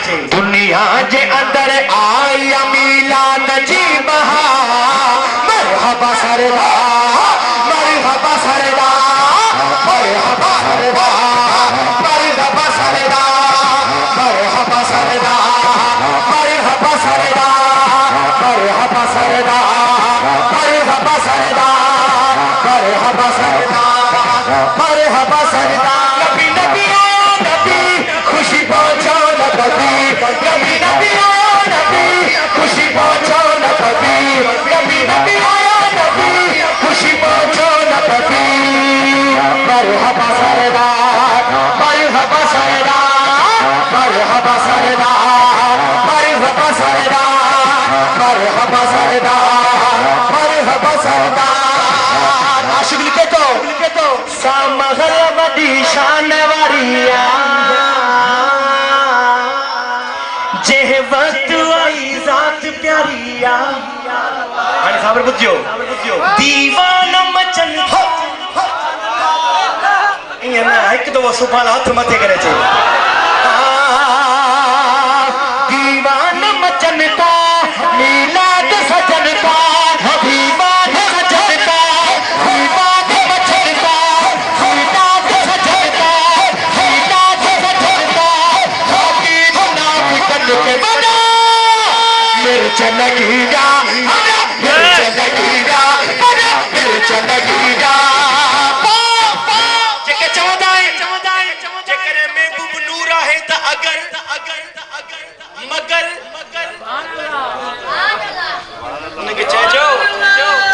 دنیا جے اندر آئی میلاد جی بہار مرحبا سردار مرحبا سردار مرحبا سردار مرحبا سردار مرحبا سردار مرحبا سردار مرحبا سردار مرحبا سردار مرحبا سردار مرحبا سردار نبی نبی آیا نبی خوشی پہنچو نبی نبی نبی آیا نبی خوشی پہنچو نبی نبی نبی آیا نبی خوشی پہنچو نبی مرحبا سردار مرحبا سردار مرحبا سردار مرحبا سردار مرحبا سردار مرحبا سردار عاشق لکھے تو سامغل ودی شان واریا جہ وقت آئی ذات پیاریا آنی خبر بجھو دیوان مچن تھو یہ نا ایک دو سبحان ہاتھ متے کرے چھے دیوان مچن تا میلاد سجن تا دیوان سجن تا دیوان مچن تا میلاد سجن تا میلاد سجن تا خاکی منافقن کے بنا مرچ لگی جا مرچ لگی جا مرچ لگی جا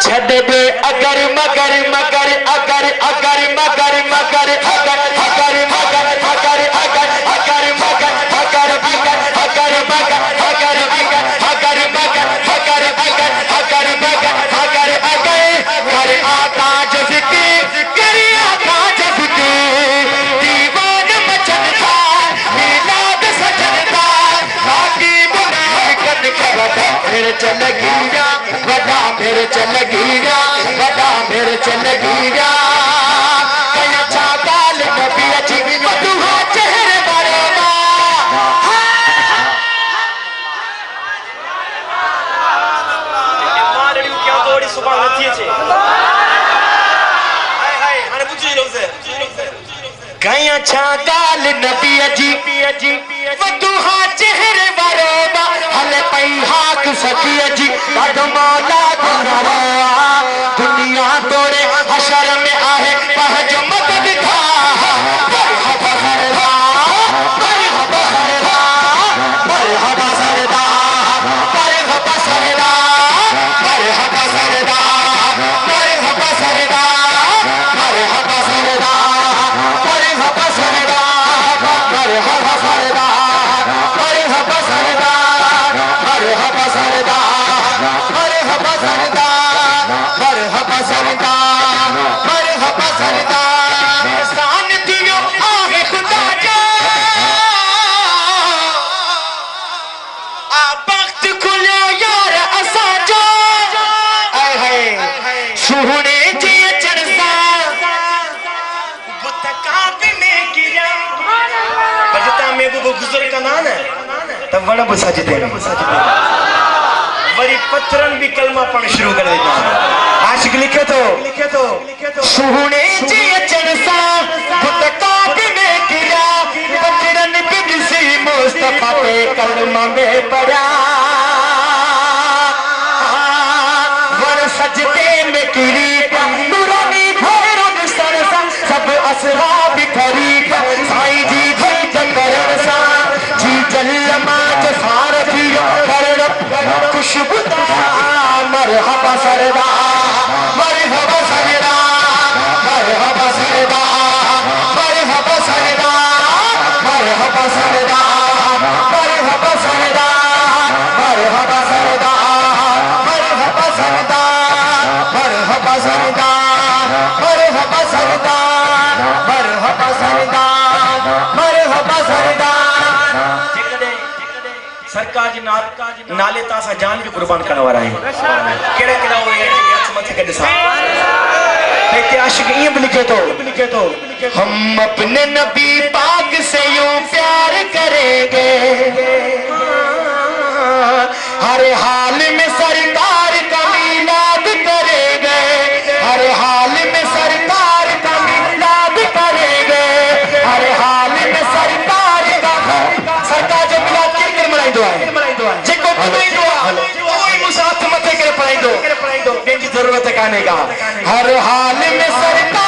چھڑ دے اگر مگر مگر اگر اگر مگر مگر اگر اگر مگر اگر اگر اگر مگر اگر مگر اگر مگر اگر مگر اگر مگر اگر اگر اگر مگر اگر اگر کر آقا جزتی کری آقا جزتی دیوان مچن تھا میلاد سجن تھا باقی منافقن کے ودا پھر چل گیا ودا پھر چل گیا ودا پھر چل گیا کیا چاکال نبی اچھی مدوہا چہرے بارے مارڑیو کیا دوڑی سبحان رتھی چھے ہائے ہائے ہانے پوچھو لوگ سے کیا چاکال نبی اچھی مدوہا چہرے بارے حل پئی حاک سکی اچھی قد مولا دنیا دنیا توڑے حشر میں آئے پہج مدد تھا مرحبا سردار مرحبا سردار مرحبا سردار مرحبا سردار مرحبا سردار مرحبا سردار مرحبا سردار مرحبا سردار مرحبا سردار مرحبا سردار مرحبا سردار مرحبا سردار مرحبا سردار مرحبا سردار احسان دیو آہ خدا جا بخت کھلو یار اسا جا اے ہے سوہنے جی چرسا بتکابی میں گیا بجتا میں وہ گزر کا نان ہے تب وڑا بساجدے وری پتھرن بھی کلمہ پڑھ شروع کر دیتا عاشق لکھے تو سوہنے جی چرسا بتکابی میں گیا پتھرن بھی کسی مصطفیٰ پہ کلمہ میں پڑھا ور سجدے میں گری نورانی بھیرون سرسا سب اصحاب خریب سائی جی بھائی جنگر سا جی جلما جسار بھی کرڑپ خوشبودا مرحبا سردار مرحبا سردار مرحبا سردار مرحبا سردار مرحبا سردار مرحبا سردار مرحبا سردار مرحبا سردار مرحبا سردار مرحبا سردار مرحبا سردار مرحبا سردار سرکار جی نالے تاسا جان بھی قربان کرنے والا ہے کیڑا کیڑا ہوئے ہیں جی ہاتھ متھے کے دسا بیٹے عاشق یہ بھی لکھے تو ہم اپنے نبی پاک سے یوں پیار کریں گے ٹکانے کا، ہر حال میں سرکار